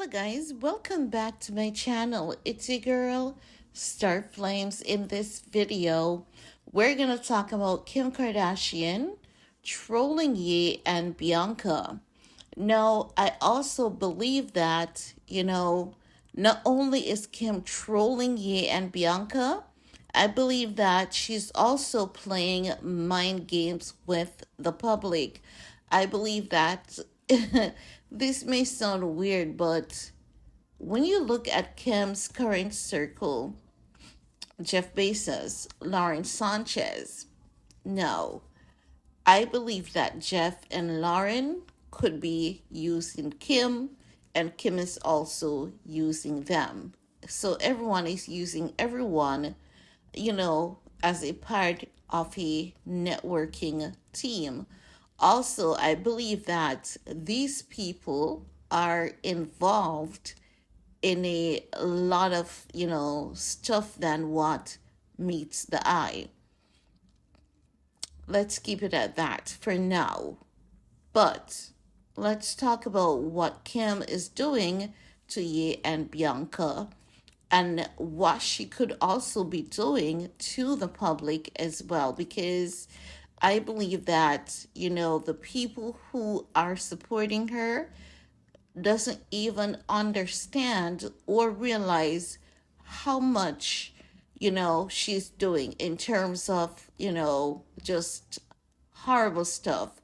Hello guys, welcome back to my channel. It's your girl, Star Flames. In this video, we're gonna talk about Kim Kardashian trolling Ye and Bianca. Now, I also believe that, not only is Kim trolling Ye and Bianca, I believe that she's also playing mind games with the public. I believe that this may sound weird, but when you look at Kim's current circle, Jeff Bezos, Lauren Sanchez, no, I believe that Jeff and Lauren could be using Kim, and Kim is also using them. So everyone is using everyone, as a part of a networking team. Also, I believe that these people are involved in a lot of, stuff than what meets the eye. Let's keep it at that for now. But let's talk about what Kim is doing to Ye and Bianca and what she could also be doing to the public as well, because I believe that, the people who are supporting her doesn't even understand or realize how much, she's doing in terms of, just horrible stuff.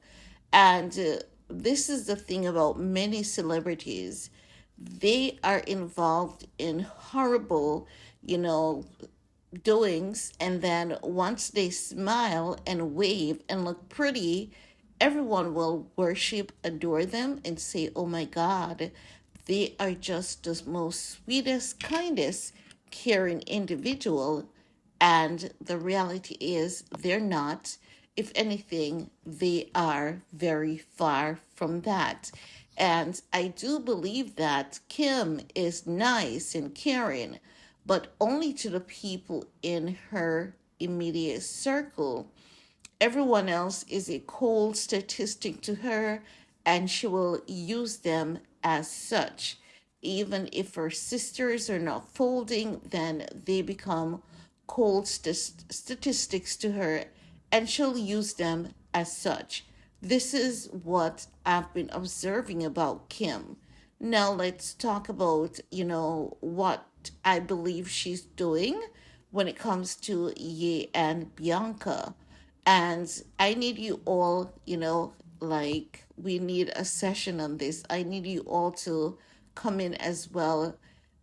And this is the thing about many celebrities. They are involved in horrible, doings, and then once they smile and wave and look pretty, everyone will worship, adore them, and say, oh my God, they are just the most sweetest, kindest, caring individual. And the reality is, they're not. If anything, they are very far from that. And I do believe that Kim is nice and caring, but only to the people in her immediate circle. Everyone else is a cold statistic to her, and she will use them as such. Even if her sisters are not folding, then they become cold statistics to her, and she'll use them as such. This is what I've been observing about Kim. Now let's talk about, what I believe she's doing when it comes to Ye and Bianca. And I need you all, like we need a session on this. I need you all to come in as well.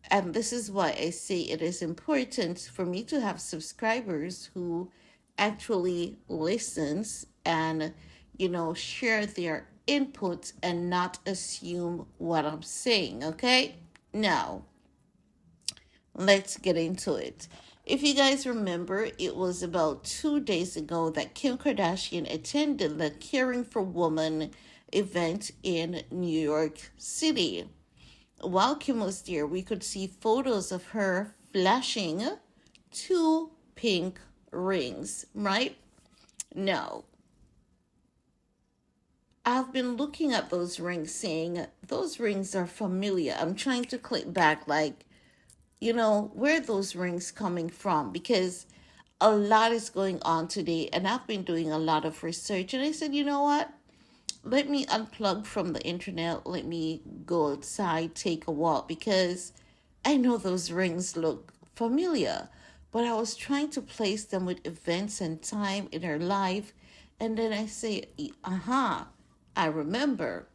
And this is why I say it is important for me to have subscribers who actually listens and, share their input and not assume what I'm saying, okay? Now, let's get into it. If you guys remember, it was about 2 days ago that Kim Kardashian attended the Caring for Women event in New York City. While Kim was there, we could see photos of her flashing 2 pink rings, right? Now, I've been looking at those rings saying, those rings are familiar. I'm trying to click back, like, where those rings coming from? Because a lot is going on today, and I've been doing a lot of research, and I said, you know what? Let me unplug from the internet. Let me go outside, take a walk, because I know those rings look familiar, but I was trying to place them with events and time in her life, and then I say, aha, I remember.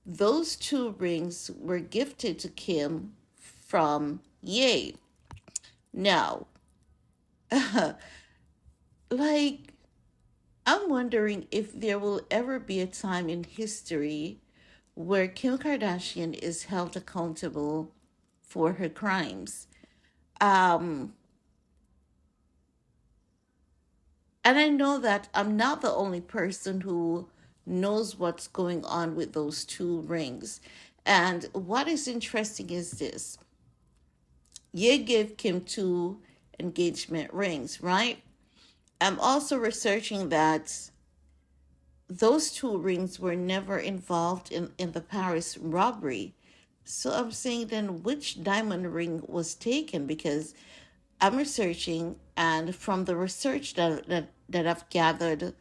Those 2 rings were gifted to Kim from Ye. Now, like, I'm wondering if there will ever be a time in history where Kim Kardashian is held accountable for her crimes. Um, and I know that I'm not the only person who knows what's going on with those 2 rings. And what is interesting is this. Ye gave Kim 2 engagement rings, right? I'm also researching that those 2 rings were never involved in the Paris robbery. So I'm saying then which diamond ring was taken, because I'm researching, and from the research that I've gathered,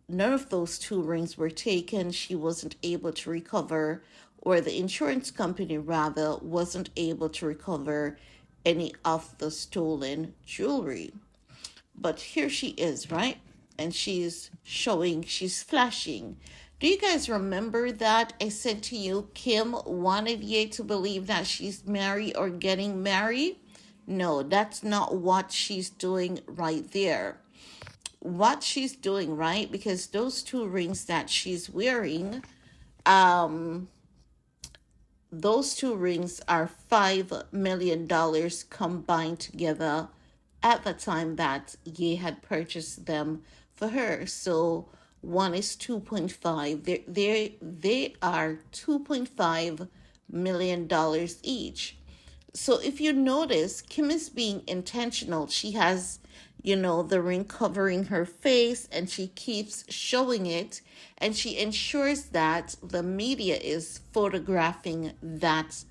none of those two rings were taken. She wasn't able to recover, or the insurance company rather wasn't able to recover any of the stolen jewelry. But here she is, right? And she's showing, she's flashing. Do you guys remember that I said to you, Kim wanted Ye to believe that she's married or getting married? No, that's not what she's doing right there. What she's doing, right? Because those two rings that she's wearing, those two rings are $5 million combined together at the time that Ye had purchased them for her. So one is 2.5. They are $2.5 million each. So if you notice, Kim is being intentional. She has, the ring covering her face, and she keeps showing it, and she ensures that the media is photographing that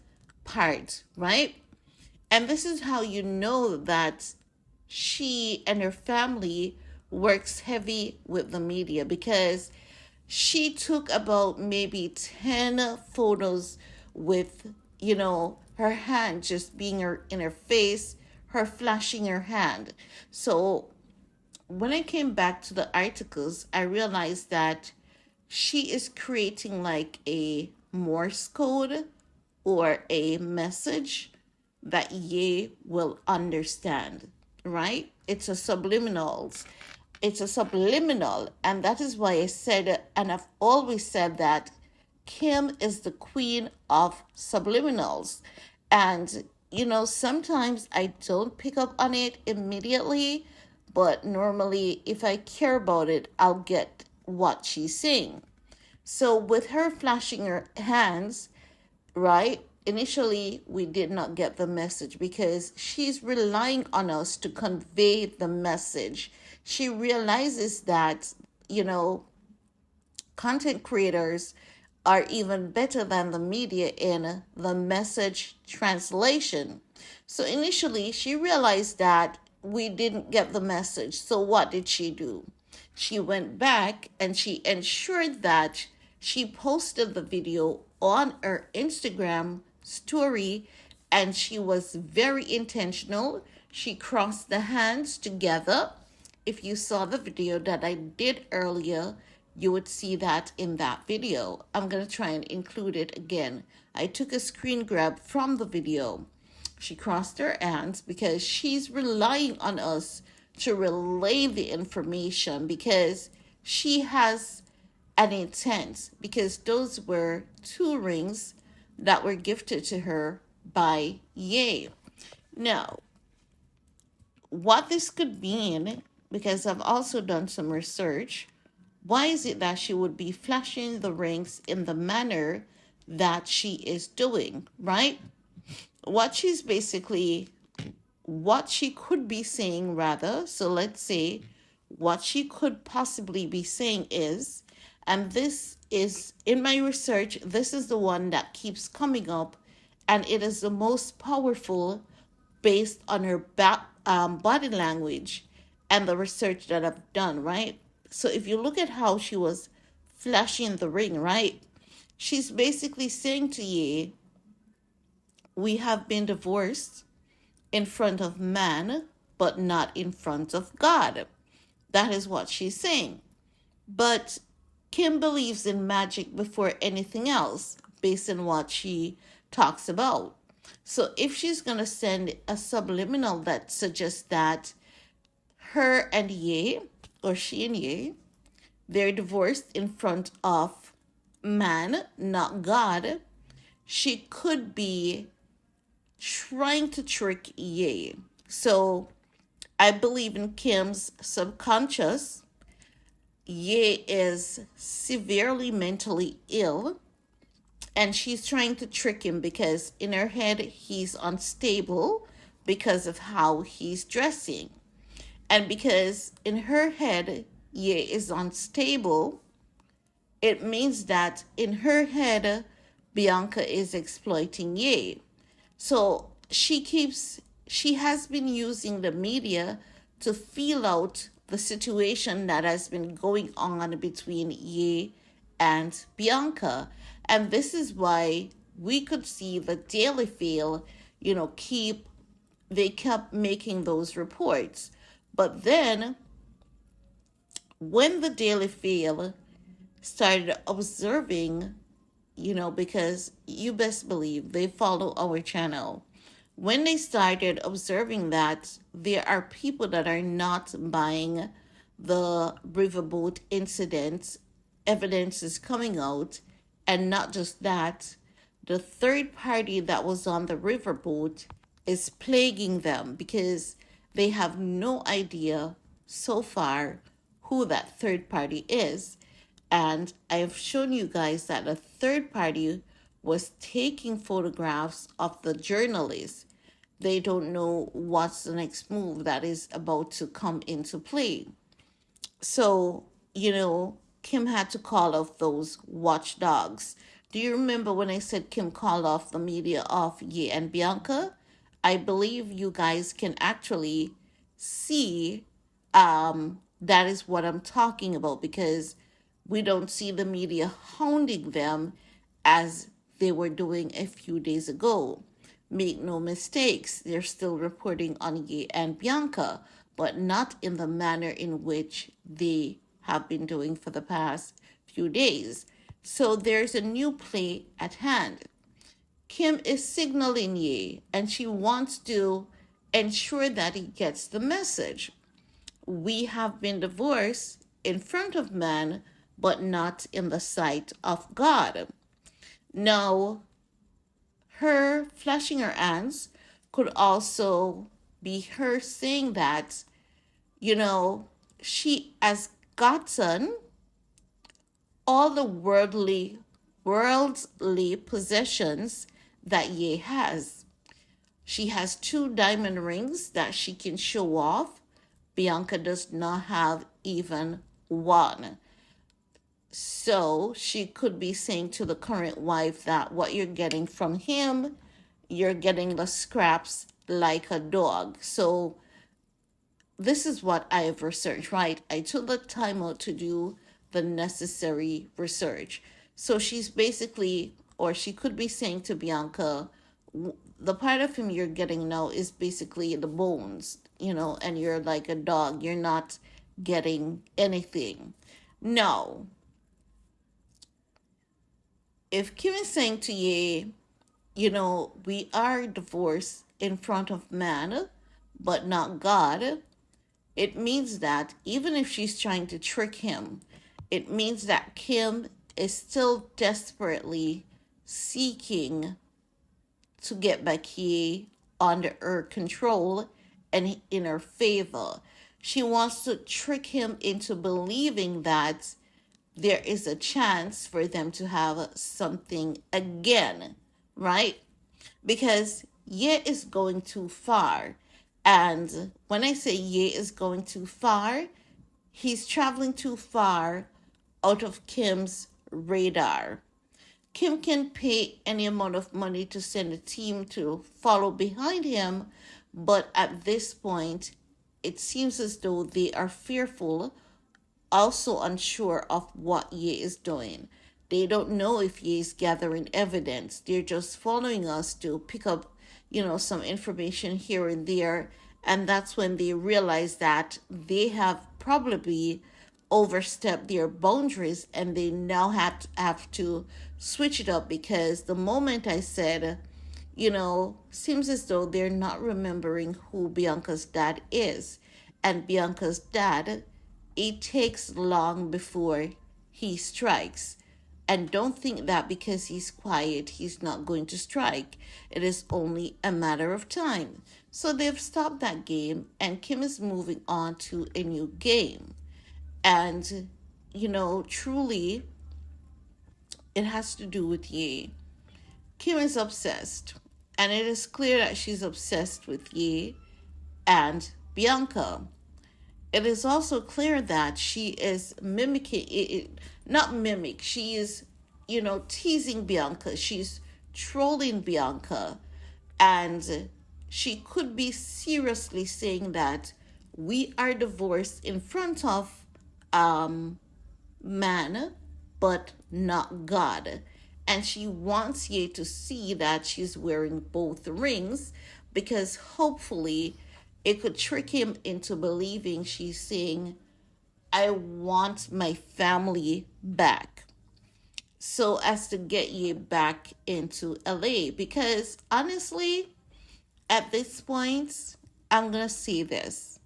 part, right? And this is how you know that she and her family works heavy with the media, because she took about maybe 10 photos with, her hand just being in her face, her flashing her hand. So when I came back to the articles, I realized that she is creating like a Morse code or a message that Ye will understand, right? It's a subliminals. It's a subliminal. And that is why I said, and I've always said that Kim is the queen of subliminals. And, sometimes I don't pick up on it immediately, but normally if I care about it, I'll get what she's saying. So with her flashing her hands, right? Initially, we did not get the message because she's relying on us to convey the message. She realizes that, you know, content creators are even better than the media in the message translation. So initially, she realized that we didn't get the message. So what did she do? She went back and she ensured that she posted the video on her Instagram story, and she was very intentional. She crossed the hands together. If you saw the video that I did earlier, you would see that in that video. I'm going to try and include it again. I took a screen grab from the video. She crossed her hands because she's relying on us to relay the information, because she has an intent, because those were two rings that were gifted to her by Ye. Now, what this could mean, because I've also done some research, why is it that she would be flashing the rings in the manner that she is doing, right? What she's basically, what she could be saying rather, so let's say what she could possibly be saying is, and this is in my research, this is the one that keeps coming up, and it is the most powerful based on her body language and the research that I've done, right? So if you look at how she was flashing the ring, right? She's basically saying to Ye, we have been divorced in front of man, but not in front of God. That is what she's saying. But Kim believes in magic before anything else, based on what she talks about. So if she's going to send a subliminal that suggests that her and Ye, or she and Ye, they're divorced in front of man, not God, she could be trying to trick Ye. So I believe in Kim's subconscious. Ye is severely mentally ill, and she's trying to trick him because in her head he's unstable because of how he's dressing. And because in her head Ye is unstable, it means that in her head Bianca is exploiting Ye. So she has been using the media to feel out the situation that has been going on between Ye and Bianca. And this is why we could see the Daily Fail, they kept making those reports. But then when the Daily Fail started observing, because you best believe they follow our channel. When they started observing that there are people that are not buying the riverboat incident, evidence is coming out, and not just that, the third party that was on the riverboat is plaguing them because they have no idea so far who that third party is. And I have shown you guys that a third party was taking photographs of the journalists. They don't know what's the next move that is about to come into play. So, Kim had to call off those watchdogs. Do you remember when I said Kim called off the media of Ye and Bianca? I believe you guys can actually see that is what I'm talking about because we don't see the media hounding them as they were doing a few days ago. Make no mistakes, they're still reporting on Ye and Bianca, but not in the manner in which they have been doing for the past few days. So there's a new play at hand. Kim is signaling Ye, and she wants to ensure that he gets the message. We have been divorced in front of man, but not in the sight of God. Now, her flashing her hands could also be her saying that, she has gotten all the worldly possessions that Ye has. She has 2 diamond rings that she can show off. Bianca does not have even one. So she could be saying to the current wife that what you're getting from him, you're getting the scraps like a dog. So this is what I have researched, right? I took the time out to do the necessary research. So she's basically, or she could be saying to Bianca, the part of him you're getting now is basically the bones, and you're like a dog. You're not getting anything. No. If Kim is saying to Ye, we are divorced in front of man, but not God, it means that even if she's trying to trick him, it means that Kim is still desperately seeking to get back Ye under her control and in her favor. She wants to trick him into believing that there is a chance for them to have something again, right? Because Ye is going too far. And when I say Ye is going too far, he's traveling too far out of Kim's radar. Kim can pay any amount of money to send a team to follow behind him, but at this point, it seems as though they are fearful, also unsure of what Ye is doing. They don't know if Ye is gathering evidence. They're just following us to pick up, some information here and there. And that's when they realize that they have probably overstepped their boundaries and they now have to switch it up because the moment I said, seems as though they're not remembering who Bianca's dad is. And Bianca's dad, it takes long before he strikes. And don't think that because he's quiet, he's not going to strike. It is only a matter of time. So they've stopped that game, and Kim is moving on to a new game. And, truly, it has to do with Ye. Kim is obsessed. And it is clear that she's obsessed with Ye and Bianca. It is also clear that she is mimicking, not mimic, she is teasing Bianca. She's trolling Bianca. And she could be seriously saying that we are divorced in front of man, but not God. And she wants you to see that she's wearing both rings because hopefully it could trick him into believing she's saying, I want my family back. So as to get you back into LA. Because honestly, at this point, I'm going to say this.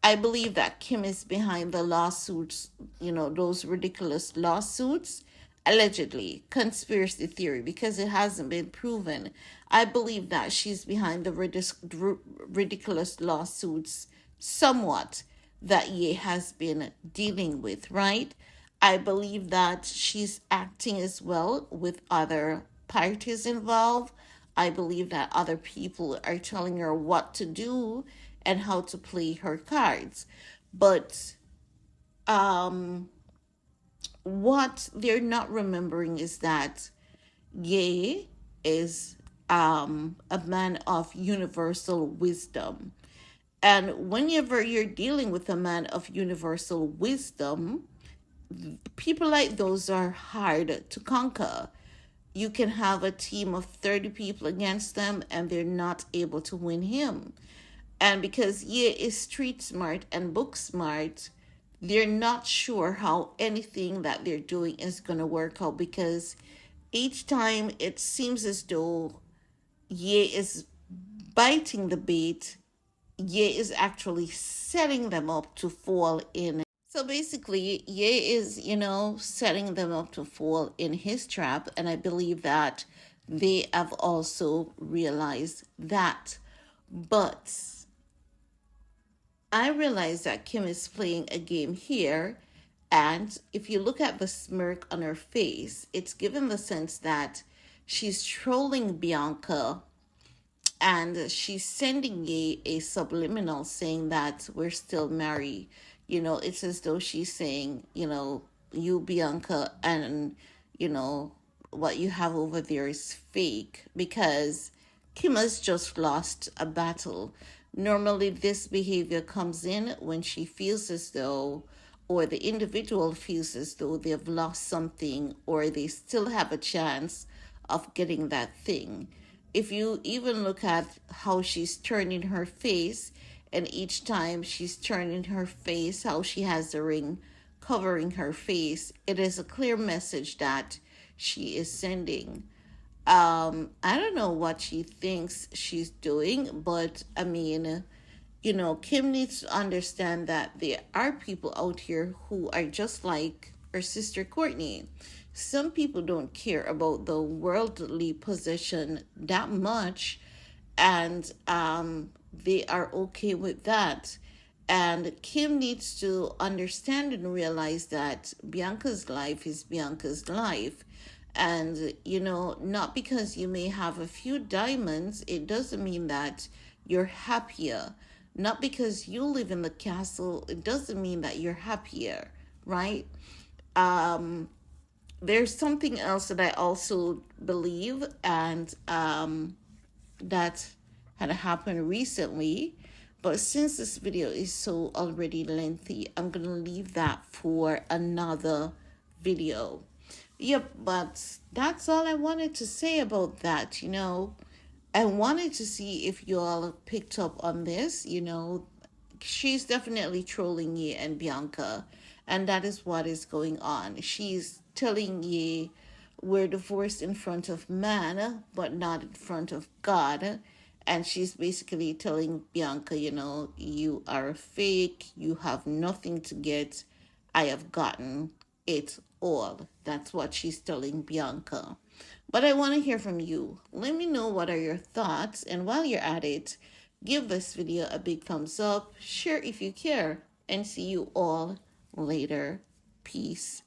I believe that Kim is behind the lawsuits, those ridiculous lawsuits, allegedly, conspiracy theory, because it hasn't been proven. I believe that she's behind the ridiculous lawsuits somewhat that Ye has been dealing with, right? I believe that she's acting as well with other parties involved. I believe that other people are telling her what to do and how to play her cards. But what they're not remembering is that Ye is a man of universal wisdom. And whenever you're dealing with a man of universal wisdom, people like those are hard to conquer. You can have a team of 30 people against them and they're not able to win him. And because Ye is street smart and book smart, they're not sure how anything that they're doing is going to work out because each time it seems as though Ye is biting the bait, Ye is actually setting them up to fall in. So basically, Ye is, setting them up to fall in his trap. And I believe that they have also realized that. But I realize that Kim is playing a game here. And if you look at the smirk on her face, it's given the sense that she's trolling Bianca and she's sending a subliminal saying that we're still married. It's as though she's saying, you, Bianca, and, what you have over there is fake because Kim has just lost a battle. Normally, this behavior comes in when she feels as though, or the individual feels as though they've lost something or they still have a chance of getting that thing. If you even look at how she's turning her face, and each time she's turning her face, how she has the ring covering her face, it is a clear message that she is sending. I don't know what she thinks she's doing, but I mean, Kim needs to understand that there are people out here who are just like her sister Courtney. Some people don't care about the worldly position that much, and they are okay with that. And Kim needs to understand and realize that Bianca's life is Bianca's life. And, not because you may have a few diamonds, it doesn't mean that you're happier. Not because you live in the castle, it doesn't mean that you're happier, right? There's something else that I also believe, and that had happened recently. But since this video is so already lengthy, I'm going to leave that for another video. Yep, but that's all I wanted to say about that, I wanted to see if you all picked up on this, she's definitely trolling Ye and Bianca, and that is what is going on. She's telling Ye we're divorced in front of man, but not in front of God. And she's basically telling Bianca, you are a fake, you have nothing to get, I have gotten it all. That's what she's telling Bianca. But I want to hear from you. Let me know what are your thoughts. And while you're at it, give this video a big thumbs up, share if you care, and see you all later. Peace